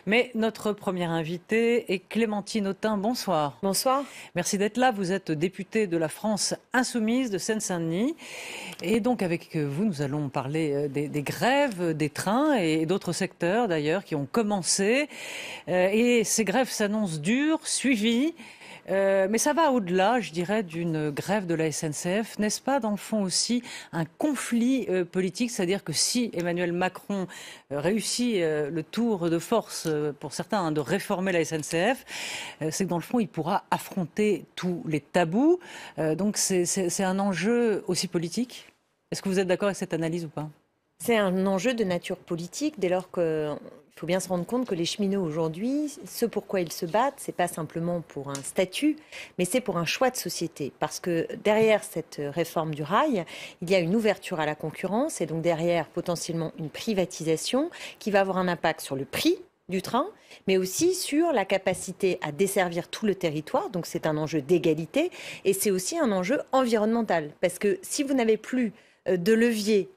Mais notre première invitée est Clémentine Autain. Bonsoir. Bonsoir. Merci d'être là. Vous êtes députée de la France Insoumise de Seine-Saint-Denis. Et donc avec vous, nous allons parler des grèves des trains et d'autres secteurs d'ailleurs qui ont commencé. Et ces grèves s'annoncent dures, suivies. Mais ça va au-delà, je dirais, d'une grève de la SNCF. N'est-ce pas, dans le fond aussi, un conflit politique? C'est-à-dire que si Emmanuel Macron réussit le tour de force, pour certains, de réformer la SNCF, c'est que dans le fond, il pourra affronter tous les tabous. Donc c'est un enjeu aussi politique. Est-ce que vous êtes d'accord avec cette analyse ou pas? C'est un enjeu de nature politique dès lors que... Il faut bien se rendre compte que les cheminots aujourd'hui, ce pourquoi ils se battent, c'est pas simplement pour un statut, mais c'est pour un choix de société. Parce que derrière cette réforme du rail, il y a une ouverture à la concurrence et donc derrière potentiellement une privatisation qui va avoir un impact sur le prix du train, mais aussi sur la capacité à desservir tout le territoire. Donc c'est un enjeu d'égalité et c'est aussi un enjeu environnemental. Parce que si vous n'avez plus de levier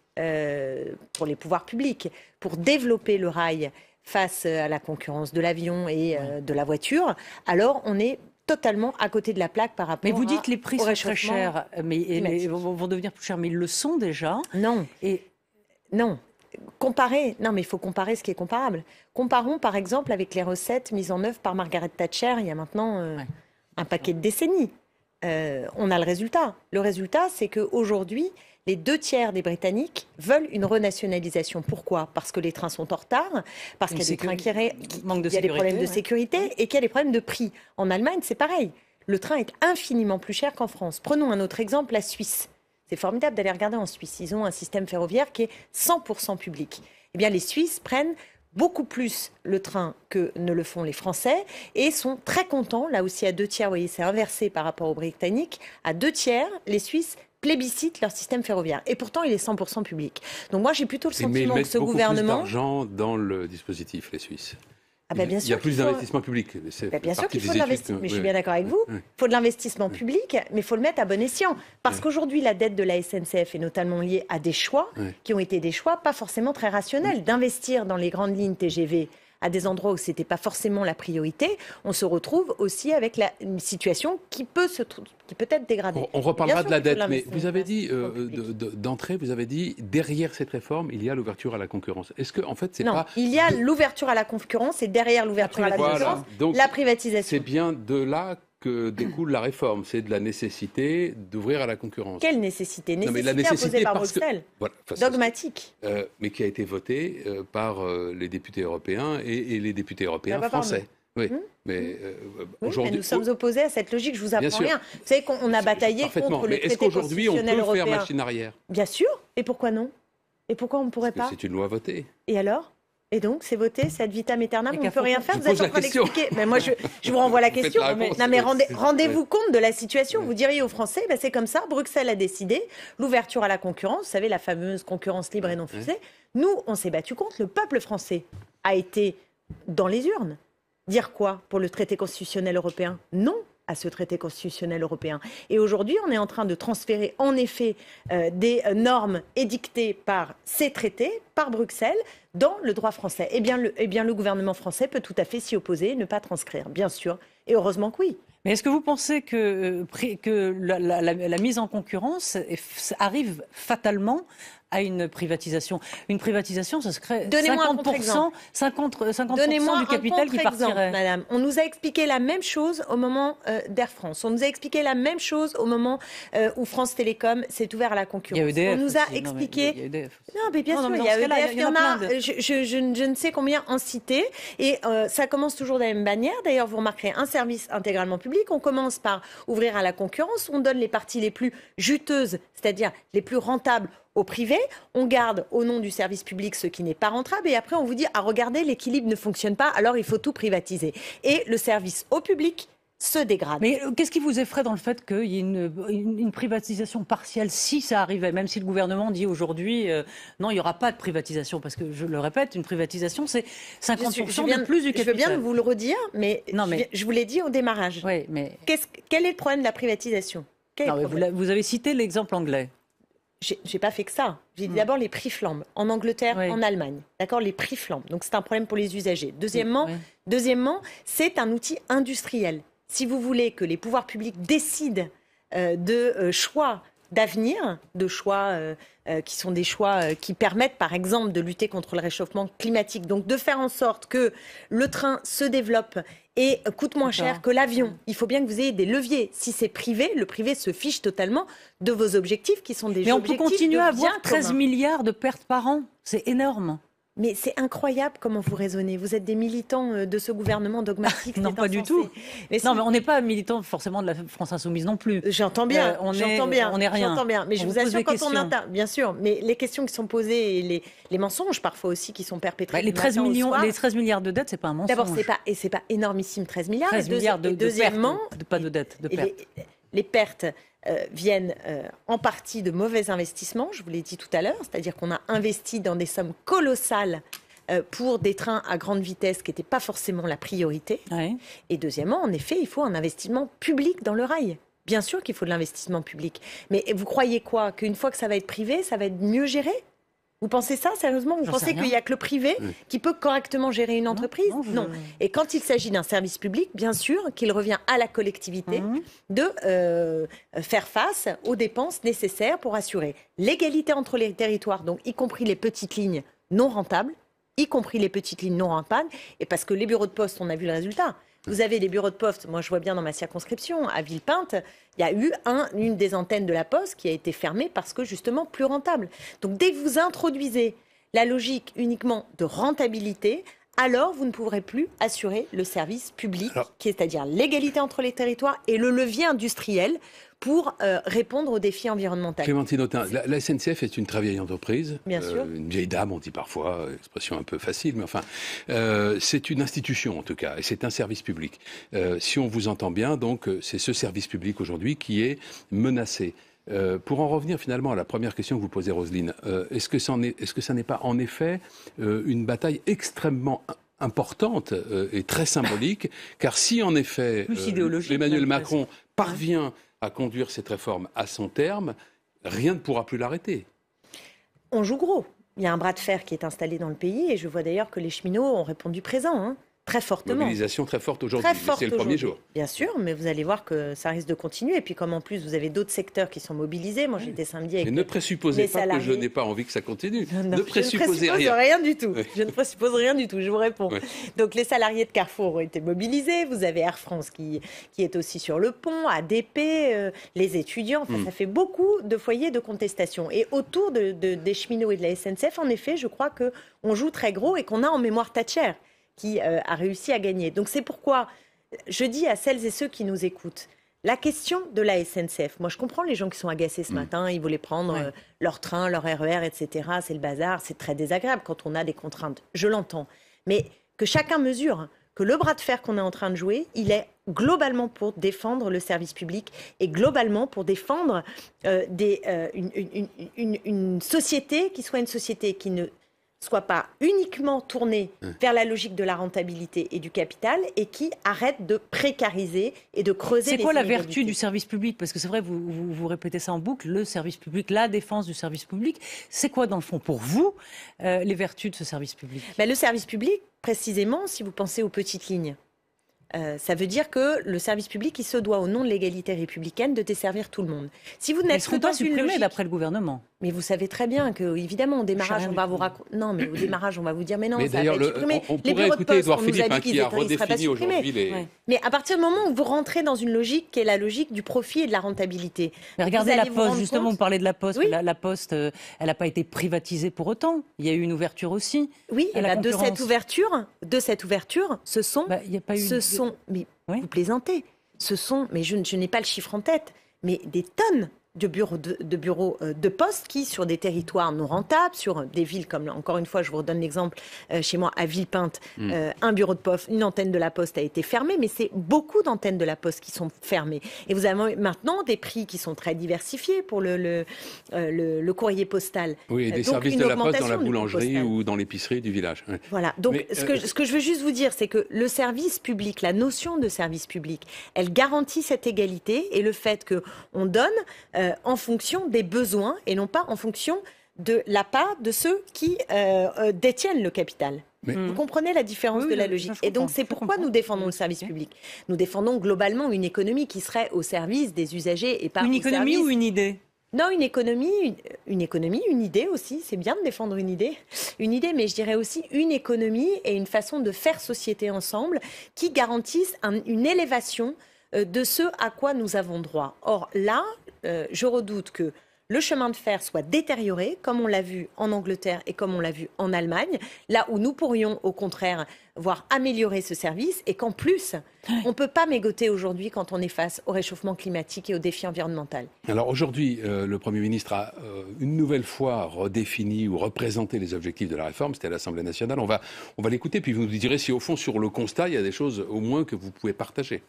pour les pouvoirs publics pour développer le rail face à la concurrence de l'avion et de la voiture, alors on est totalement à côté de la plaque par rapport à... Mais vous dites que les prix sont très chers, mais vont devenir plus chers, mais ils le sont déjà. Non. Non. Comparer. Non, mais il faut comparer ce qui est comparable. Comparons par exemple avec les recettes mises en œuvre par Margaret Thatcher il y a maintenant un paquet de décennies. On a le résultat. Le résultat, c'est qu'aujourd'hui, les 2/3 des Britanniques veulent une renationalisation. Pourquoi? Parce que les trains sont en retard, parce qu'il y a des trains il y a des problèmes de sécurité et qu'il y a des problèmes de prix. En Allemagne, c'est pareil. Le train est infiniment plus cher qu'en France. Prenons un autre exemple, la Suisse. C'est formidable d'aller regarder en Suisse. Ils ont un système ferroviaire qui est 100% public. Eh bien, les Suisses prennent beaucoup plus le train que ne le font les Français et sont très contents. Là aussi, à 2/3, vous voyez, c'est inversé par rapport aux Britanniques. À 2/3, les Suisses plébiscitent leur système ferroviaire. Et pourtant, il est 100% public. Donc moi, j'ai plutôt le sentiment que ce gouvernement... Mais ils mettent beaucoup plus d'argent dans le dispositif, les Suisses. Ah ben bien sûr il y a plus d'investissement public. Bien sûr qu'il faut de l'investissement. Mais je suis bien d'accord avec vous. Il faut de l'investissement public, mais il faut le mettre à bon escient. Parce qu'aujourd'hui, la dette de la SNCF est notamment liée à des choix qui ont été des choix pas forcément très rationnels. D'investir dans les grandes lignes TGV à des endroits où ce n'était pas forcément la priorité, on se retrouve aussi avec une situation qui peut être dégradée. On reparlera de la dette, mais vous avez dit, d'entrée, vous avez dit, derrière cette réforme, il y a l'ouverture à la concurrence. Est-ce que, en fait, c'est pas... Non, il y a l'ouverture à la concurrence et derrière l'ouverture à la concurrence, donc, la privatisation. C'est bien de là que découle la réforme, c'est de la nécessité d'ouvrir à la concurrence. Quelle nécessité? Nécessité imposée par Bruxelles, dogmatique. Mais qui a été votée par les députés européens et les députés européens français. Oui, mais aujourd'hui... Mais nous sommes opposés à cette logique, je vous apprends rien. Vous savez qu'on a bataillé contre le traité constitutionnel européen. Est-ce qu'aujourd'hui on peut faire machine arrière? Bien sûr, et pourquoi non? Et pourquoi on ne pourrait pas? C'est une loi votée. Et alors? Et donc, c'est voté, c'est ad vitam aeternam, on ne peut rien faire. Vous êtes en train d'expliquer. Mais moi, je vous renvoie la question. Mais rendez-vous compte de la situation. Vous diriez aux Français, c'est comme ça, Bruxelles a décidé, l'ouverture à la concurrence, vous savez, la fameuse concurrence libre et non faussée. Nous, on s'est battu contre. Le peuple français a été dans les urnes. Dire quoi pour le traité constitutionnel européen? Non à ce traité constitutionnel européen. Et aujourd'hui, on est en train de transférer en effet des normes édictées par ces traités, par Bruxelles, dans le droit français. Eh bien, le gouvernement français peut tout à fait s'y opposer et ne pas transcrire, bien sûr. Et heureusement que oui. Mais est-ce que vous pensez que la mise en concurrence arrive fatalement à une privatisation? Une privatisation, ce serait 50% du capital qui partirait. Madame, on nous a expliqué la même chose au moment d'Air France. On nous a expliqué la même chose au moment où France Télécom s'est ouvert à la concurrence. Il y a EDF on nous a aussi. expliqué... Il y a EDF aussi. Non, mais bien sûr, il y a EDF, il y en a je ne sais combien en citer. Et ça commence toujours de la même manière. D'ailleurs, vous remarquerez un service intégralement public. On commence par ouvrir à la concurrence. On donne les parties les plus juteuses, c'est-à-dire les plus rentables, au privé, on garde au nom du service public ce qui n'est pas rentable et après on vous dit « Ah, regardez, l'équilibre ne fonctionne pas, alors il faut tout privatiser ». Et le service au public se dégrade. Mais qu'est-ce qui vous effraie dans le fait qu'il y ait une privatisation partielle, si ça arrivait, même si le gouvernement dit aujourd'hui non, il n'y aura pas de privatisation, parce que je le répète, une privatisation c'est 50% de plus du capital. Je veux bien vous le redire, mais je vous l'ai dit au démarrage. Oui, mais... Quel est le problème de la privatisation? Vous avez cité l'exemple anglais. j'ai pas fait que ça. J'ai dit d'abord les prix flambent. En Angleterre, en Allemagne. D'accord, les prix flambent. Donc c'est un problème pour les usagers. Deuxièmement, c'est un outil industriel. Si vous voulez que les pouvoirs publics décident de choix d'avenir, de choix qui sont des choix qui permettent par exemple de lutter contre le réchauffement climatique, donc de faire en sorte que le train se développe et coûte moins cher que l'avion. Il faut bien que vous ayez des leviers. Si c'est privé, le privé se fiche totalement de vos objectifs qui sont des objectifs. Mais on peut continuer à avoir 13 milliards de pertes par an. C'est énorme. Mais c'est incroyable comment vous raisonnez. Vous êtes des militants de ce gouvernement dogmatique. Non, pas du tout. Mais on n'est pas militants forcément de la France Insoumise non plus. J'entends bien, on est rien. J'entends bien. Mais je vous assure, quand on entend, bien sûr, mais les questions qui sont posées et les mensonges parfois aussi qui sont perpétrés. Les 13 milliards de dettes, c'est pas un mensonge. D'abord, c'est pas énormissime, 13 milliards. 13 milliards de deuxièmement, pas de dettes, de pertes. Les pertes viennent en partie de mauvais investissements, je vous l'ai dit tout à l'heure, c'est-à-dire qu'on a investi dans des sommes colossales pour des trains à grande vitesse qui n'étaient pas forcément la priorité. Ouais. Et deuxièmement, en effet, il faut un investissement public dans le rail. Bien sûr qu'il faut de l'investissement public. Mais vous croyez quoi? Qu'une fois que ça va être privé, ça va être mieux géré? Vous pensez ça, sérieusement? Vous pensez qu'il n'y a que le privé qui peut correctement gérer une entreprise? Non. Et quand il s'agit d'un service public, bien sûr qu'il revient à la collectivité de faire face aux dépenses nécessaires pour assurer l'égalité entre les territoires, donc y compris les petites lignes non rentables, et parce que les bureaux de poste, on a vu le résultat. Vous avez des bureaux de poste, moi je vois bien dans ma circonscription, à Villepinte, il y a eu une des antennes de la Poste qui a été fermée parce que justement plus rentable. Donc dès que vous introduisez la logique uniquement de rentabilité, alors vous ne pourrez plus assurer le service public, c'est-à-dire l'égalité entre les territoires et le levier industriel pour répondre aux défis environnementaux. Clémentine Autain, la SNCF est une très vieille entreprise. Bien sûr. Une vieille dame, on dit parfois, expression un peu facile, mais enfin, c'est une institution en tout cas, et c'est un service public. Si on vous entend bien, donc, c'est ce service public aujourd'hui qui est menacé. Pour en revenir finalement à la première question que vous posez, Roselyne, est-ce que ça n'est pas en effet une bataille extrêmement importante et très symbolique, car si en effet Emmanuel Macron parvient à conduire cette réforme à son terme, rien ne pourra plus l'arrêter. On joue gros. Il y a un bras de fer qui est installé dans le pays et je vois d'ailleurs que les cheminots ont répondu présent. Très fortement. Mobilisation très forte aujourd'hui, c'est le premier jour. Bien sûr, mais vous allez voir que ça risque de continuer. Et puis comme en plus vous avez d'autres secteurs qui sont mobilisés, moi j'étais samedi avec ne présupposez pas que je n'ai pas envie que ça continue. Non, ne présupposez rien du tout. Oui. Je ne présuppose rien du tout, je vous réponds. Oui. Donc les salariés de Carrefour ont été mobilisés, vous avez Air France qui est aussi sur le pont, ADP, les étudiants, ça fait beaucoup de foyers de contestation. Et autour des cheminots et de la SNCF, en effet, je crois qu'on joue très gros et qu'on a en mémoire Thatcher, qui a réussi à gagner. Donc c'est pourquoi je dis à celles et ceux qui nous écoutent, la question de la SNCF, moi je comprends les gens qui sont agacés ce matin, ils voulaient prendre leur train, leur RER, etc. C'est le bazar, c'est très désagréable quand on a des contraintes, je l'entends. Mais que chacun mesure que le bras de fer qu'on est en train de jouer, il est globalement pour défendre le service public et globalement pour défendre une société qui soit une société qui ne soit pas uniquement tournée vers la logique de la rentabilité et du capital et qui arrête de précariser et de creuser les inégalités. C'est quoi la vertu du service public? Parce que c'est vrai, vous répétez ça en boucle, le service public, la défense du service public. C'est quoi, dans le fond, pour vous, les vertus de ce service public? Le service public, précisément, si vous pensez aux petites lignes, ça veut dire que le service public, il se doit, au nom de l'égalité républicaine, de desservir tout le monde. Si vous n'êtes que dans une logique, d'après le gouvernement. Mais vous savez très bien que, évidemment, au démarrage, on va vous raconter. Non, mais au démarrage, on va vous dire, mais non, mais ça va être supprimé. On pourrait écouter Édouard Philippe qui a redéfini aujourd'hui les. Mais à partir du moment où vous rentrez dans une logique qui est la logique du profit et de la rentabilité. Mais regardez la Poste, justement, vous parlez de la Poste. Oui. La Poste, elle n'a pas été privatisée pour autant. Il y a eu une ouverture aussi. Oui, et de cette ouverture, ce sont. Mais vous plaisantez. Ce sont, mais je n'ai pas le chiffre en tête, mais des tonnes de bureaux de poste qui, sur des territoires non rentables, sur des villes comme, encore une fois, je vous redonne l'exemple, chez moi, à Villepinte, un bureau de poste, une antenne de la Poste a été fermée, mais c'est beaucoup d'antennes de la Poste qui sont fermées. Et vous avez maintenant des prix qui sont très diversifiés pour le courrier postal. Oui, et des services de la Poste dans la boulangerie ou dans l'épicerie du village. Ouais. Voilà, donc ce que je veux juste vous dire, c'est que le service public, la notion de service public, elle garantit cette égalité et le fait qu'on donne en fonction des besoins et non pas en fonction de la part de ceux qui détiennent le capital. Vous comprenez la différence de la logique. Et donc c'est pourquoi nous défendons le service public. Nous défendons globalement une économie qui serait au service des usagers et pas une économie ou une idée? Non, une économie, une idée aussi. C'est bien de défendre une idée, mais je dirais aussi une économie et une façon de faire société ensemble qui garantissent une élévation de ce à quoi nous avons droit. Or là, je redoute que le chemin de fer soit détérioré, comme on l'a vu en Angleterre et comme on l'a vu en Allemagne, là où nous pourrions au contraire voir améliorer ce service et qu'en plus, on ne peut pas mégoter aujourd'hui quand on est face au réchauffement climatique et aux défis environnementaux. Alors aujourd'hui, le Premier ministre a une nouvelle fois redéfini ou représenté les objectifs de la réforme, c'était à l'Assemblée nationale. On va l'écouter, puis vous nous direz si au fond, sur le constat, il y a des choses au moins que vous pouvez partager.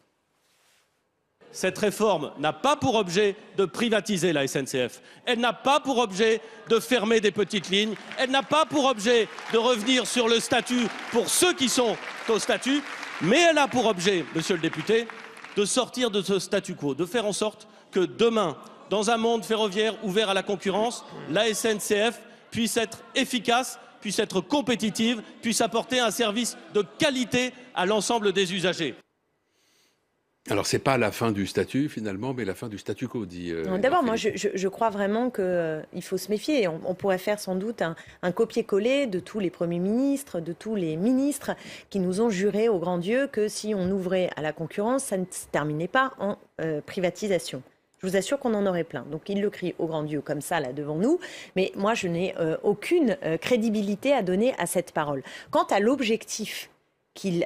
Cette réforme n'a pas pour objet de privatiser la SNCF. Elle n'a pas pour objet de fermer des petites lignes. Elle n'a pas pour objet de revenir sur le statut pour ceux qui sont au statut. Mais elle a pour objet, monsieur le député, de sortir de ce statu quo, de faire en sorte que demain, dans un monde ferroviaire ouvert à la concurrence, la SNCF puisse être efficace, puisse être compétitive, puisse apporter un service de qualité à l'ensemble des usagers. Alors, ce n'est pas la fin du statut, finalement, mais la fin du statu quo, dit... D'abord, moi, je crois vraiment qu'il faut se méfier. On pourrait faire sans doute un copier-coller de tous les premiers ministres, de tous les ministres qui nous ont juré au grand Dieu que si on ouvrait à la concurrence, ça ne se terminait pas en privatisation. Je vous assure qu'on en aurait plein. Donc, ils le crient au grand Dieu comme ça, là, devant nous. Mais moi, je n'ai aucune crédibilité à donner à cette parole. Quant à l'objectif qu'il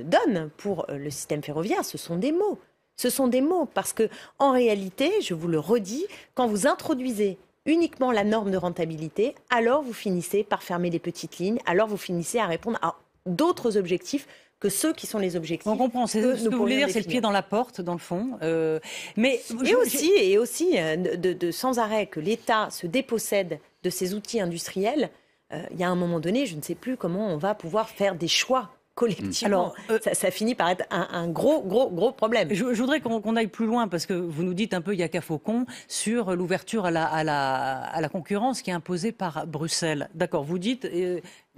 donne pour le système ferroviaire, ce sont des mots. Ce sont des mots parce que, en réalité, je vous le redis, quand vous introduisez uniquement la norme de rentabilité, alors vous finissez par fermer les petites lignes, alors vous finissez à répondre à d'autres objectifs que ceux qui sont les objectifs. On comprend. Ce que vous voulez dire, c'est le pied dans la porte, dans le fond. Et aussi sans arrêt que l'État se dépossède de ses outils industriels. Il y a un moment donné, je ne sais plus comment on va pouvoir faire des choix collectivement. Alors, ça finit par être un gros problème. Je voudrais qu'on aille plus loin, parce que vous nous dites un peu Yaka Faucon sur l'ouverture à la concurrence qui est imposée par Bruxelles. D'accord, vous dites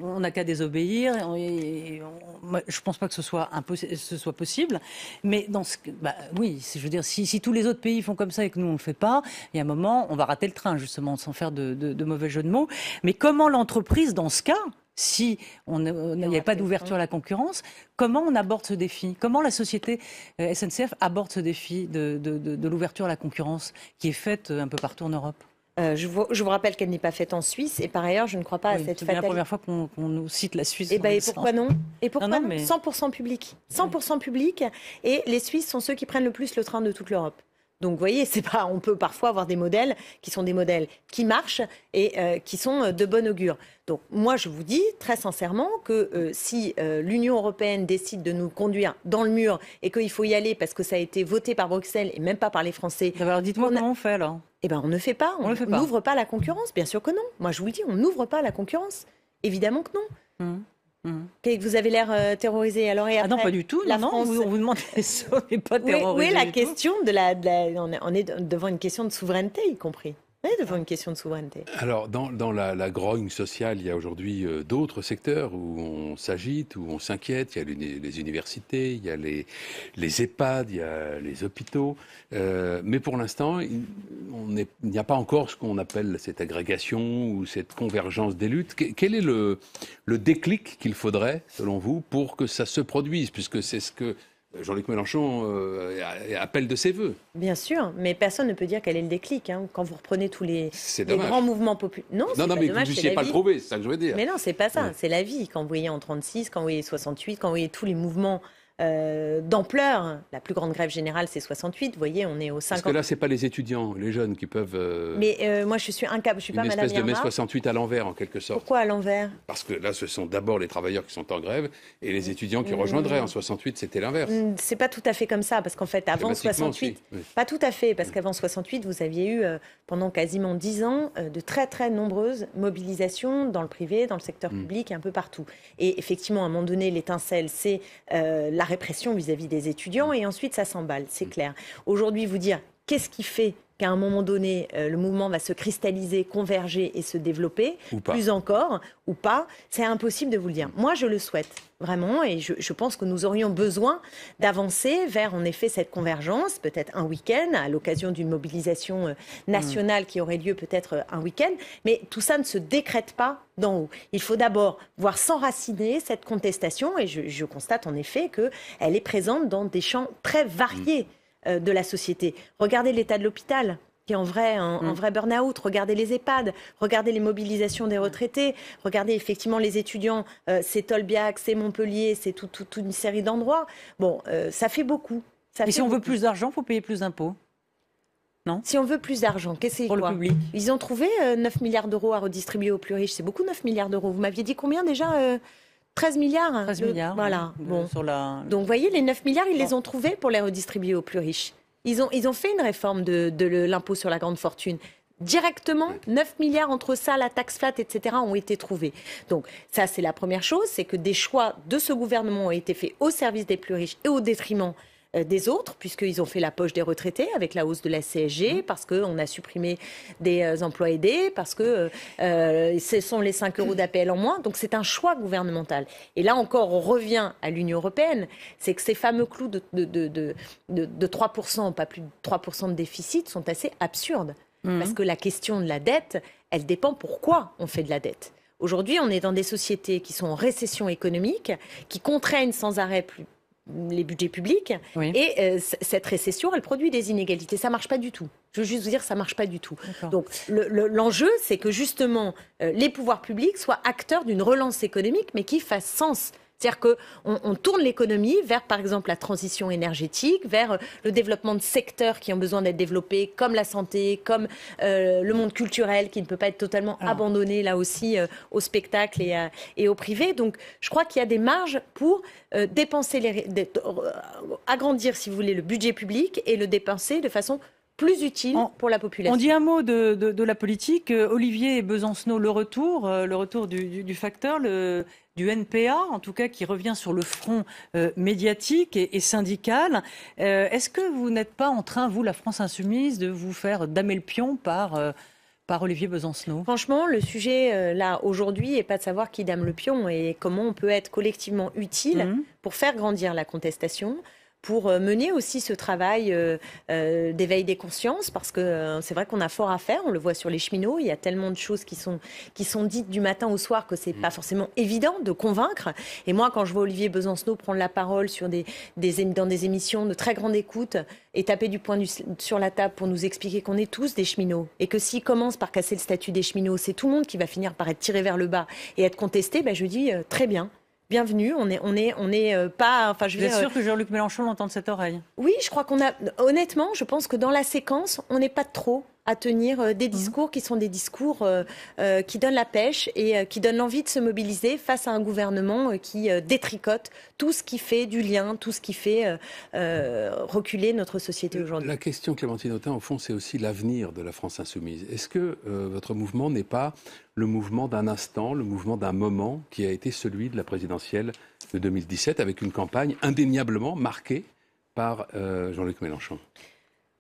on n'a qu'à désobéir. Je ne pense pas que ce soit possible. Mais oui, je veux dire, si tous les autres pays font comme ça et que nous on ne le fait pas, il y a un moment, on va rater le train, justement, sans faire de mauvais jeu de mots. Mais comment l'entreprise, dans ce cas, si il n'y avait pas d'ouverture à la concurrence, comment on aborde ce défi? Comment la société SNCF aborde ce défi de l'ouverture à la concurrence qui est faite un peu partout en Europe? Je vous rappelle qu'elle n'est pas faite en Suisse et par ailleurs, je ne crois pas à cette fatalité. C'est la première fois qu'on nous cite la Suisse. Et pourquoi non? Et pourquoi non 100% public. 100% public et les Suisses sont ceux qui prennent le plus le train de toute l'Europe. Donc, vous voyez, on peut parfois avoir des modèles qui sont des modèles qui marchent et qui sont de bon augure. Donc, moi, je vous dis très sincèrement que si l'Union européenne décide de nous conduire dans le mur et qu'il faut y aller parce que ça a été voté par Bruxelles et même pas par les Français... Alors, dites-moi comment on fait, alors? Eh bien, on ne fait pas. On n'ouvre pas la concurrence. Bien sûr que non. Moi, je vous le dis, on n'ouvre pas la concurrence. Évidemment que non. Vous avez l'air terrorisé. Alors, et après, non, pas du tout. On vous demande ça, mais pas terrorisé. Oui, la question on est devant une question de souveraineté, y compris. Oui, devant une question de souveraineté. Alors, dans la grogne sociale, il y a aujourd'hui d'autres secteurs où on s'agite, où on s'inquiète. Il y a les universités, il y a les EHPAD, il y a les hôpitaux. Mais pour l'instant, il n'y a pas encore ce qu'on appelle cette agrégation ou cette convergence des luttes. Quel est le déclic qu'il faudrait, selon vous, pour que ça se produise, puisque c'est ce que Jean-Luc Mélenchon appelle de ses voeux. Bien sûr, mais personne ne peut dire quel est le déclic. Quand vous reprenez tous les grands mouvements populaires. Non, mais que vous ne puissiez pas le prouver, c'est ça que je veux dire. Mais non, c'est pas ça, c'est la vie. Quand vous voyez en 36, quand vous voyez 68, quand vous voyez tous les mouvements d'ampleur, la plus grande grève générale, c'est 68. Vous voyez, on est au 50. Parce que là, c'est pas les étudiants, les jeunes qui peuvent. Mais moi, je suis incapable. Je suis pas Madame Irma. Une espèce de mai 68 à l'envers, en quelque sorte. Pourquoi à l'envers? Parce que là, ce sont d'abord les travailleurs qui sont en grève et les étudiants qui rejoindraient. En 68, c'était l'inverse. C'est pas tout à fait comme ça, parce qu'en fait, avant 68, pas tout à fait, parce qu'avant 68, vous aviez eu pendant quasiment 10 ans de très très nombreuses mobilisations dans le privé, dans le secteur public, un peu partout. Et effectivement, à un moment donné, l'étincelle, c'est la répression vis-à-vis des étudiants, et ensuite ça s'emballe, c'est clair. Aujourd'hui, vous dire qu'est-ce qui fait qu'à un moment donné, le mouvement va se cristalliser, converger et se développer, plus encore, ou pas, c'est impossible de vous le dire. Moi, je le souhaite, vraiment, et je pense que nous aurions besoin d'avancer vers, en effet, cette convergence, peut-être un week-end, à l'occasion d'une mobilisation nationale qui aurait lieu peut-être un week-end, mais tout ça ne se décrète pas d'en haut. Il faut d'abord voir s'enraciner cette contestation, et je constate en effet qu'elle est présente dans des champs très variés de la société. Regardez l'état de l'hôpital, qui est en vrai burn-out. Regardez les EHPAD, regardez les mobilisations des retraités, regardez effectivement les étudiants, c'est Tolbiac, c'est Montpellier, c'est toute une série d'endroits. Bon, ça fait beaucoup. Mais si on veut plus d'argent, il faut payer plus d'impôts. Non ? Si on veut plus d'argent, qu'est-ce que c'est pour le public ? Ils ont trouvé 9 milliards d'euros à redistribuer aux plus riches. C'est beaucoup, 9 milliards d'euros. Vous m'aviez dit combien déjà 13 milliards. 13 milliards. Voilà. Bon. Donc, vous voyez, les 9 milliards, ils les ont trouvés pour les redistribuer aux plus riches. Ils ont fait une réforme de l'impôt sur la grande fortune. Directement, 9 milliards entre ça, la taxe flat, etc., ont été trouvés. Donc, ça, c'est la première chose, c'est que des choix de ce gouvernement ont été faits au service des plus riches et au détriment des autres, puisqu'ils ont fait la poche des retraités avec la hausse de la CSG, parce qu'on a supprimé des emplois aidés, parce que ce sont les 5 euros d'APL en moins. Donc c'est un choix gouvernemental. Et là encore, on revient à l'Union européenne, c'est que ces fameux clous de 3%, pas plus de 3% de déficit, sont assez absurdes. Parce que la question de la dette, elle dépend pourquoi on fait de la dette. Aujourd'hui, on est dans des sociétés qui sont en récession économique, qui contraignent sans arrêt les budgets publics, et cette récession, elle produit des inégalités. Ça ne marche pas du tout. Je veux juste vous dire, ça ne marche pas du tout. Donc l'enjeu, c'est que justement, les pouvoirs publics soient acteurs d'une relance économique, mais qui fasse sens. C'est-à-dire qu'on tourne l'économie vers, par exemple, la transition énergétique, vers le développement de secteurs qui ont besoin d'être développés, comme la santé, comme le monde culturel, qui ne peut pas être totalement abandonné, là aussi, au spectacle et au privé. Donc, je crois qu'il y a des marges pour dépenser, agrandir, si vous voulez, le budget public et le dépenser de façon plus utile pour la population. On dit un mot de la politique. Olivier Besancenot, le retour du facteur, du NPA, en tout cas, qui revient sur le front médiatique et syndical. Est-ce que vous n'êtes pas en train, vous, la France Insoumise, de vous faire damer le pion par Olivier Besancenot ? Franchement, le sujet, là, aujourd'hui, n'est pas de savoir qui dame le pion et comment on peut être collectivement utile pour faire grandir la contestation, pour mener aussi ce travail d'éveil des consciences, parce que c'est vrai qu'on a fort à faire, on le voit sur les cheminots, il y a tellement de choses qui sont dites du matin au soir que c'est pas forcément évident de convaincre. Et moi, quand je vois Olivier Besancenot prendre la parole dans des émissions de très grande écoute et taper du poing sur la table pour nous expliquer qu'on est tous des cheminots, et que s'il commence par casser le statut des cheminots, c'est tout le monde qui va finir par être tiré vers le bas et être contesté, je dis très bien. Bienvenue, on est pas... Enfin, Vous êtes sûr que Jean-Luc Mélenchon l'entend de cette oreille ? Oui, je crois honnêtement, je pense que dans la séquence, on n'est pas trop à tenir des discours qui sont des discours qui donnent la pêche et qui donnent l'envie de se mobiliser face à un gouvernement qui détricote tout ce qui fait du lien, tout ce qui fait reculer notre société aujourd'hui. La question, Clémentine Autain, au fond, c'est aussi l'avenir de la France Insoumise. Est-ce que votre mouvement n'est pas le mouvement d'un instant, le mouvement d'un moment qui a été celui de la présidentielle de 2017, avec une campagne indéniablement marquée par Jean-Luc Mélenchon ?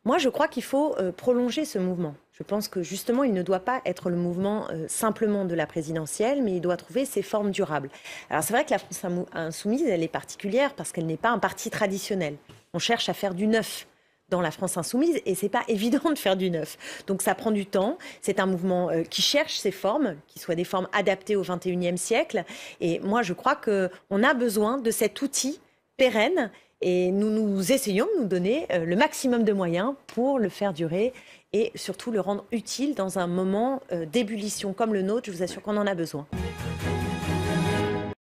Moi, je crois qu'il faut prolonger ce mouvement. Je pense que justement, il ne doit pas être le mouvement simplement de la présidentielle, mais il doit trouver ses formes durables. Alors c'est vrai que la France Insoumise, elle est particulière parce qu'elle n'est pas un parti traditionnel. On cherche à faire du neuf dans la France Insoumise et c'est pas évident de faire du neuf. Donc ça prend du temps. C'est un mouvement qui cherche ses formes, qui soient des formes adaptées au XXIe siècle. Et moi, je crois qu'on a besoin de cet outil pérenne. Et nous essayons de nous donner le maximum de moyens pour le faire durer et surtout le rendre utile dans un moment d'ébullition comme le nôtre. Je vous assure qu'on en a besoin.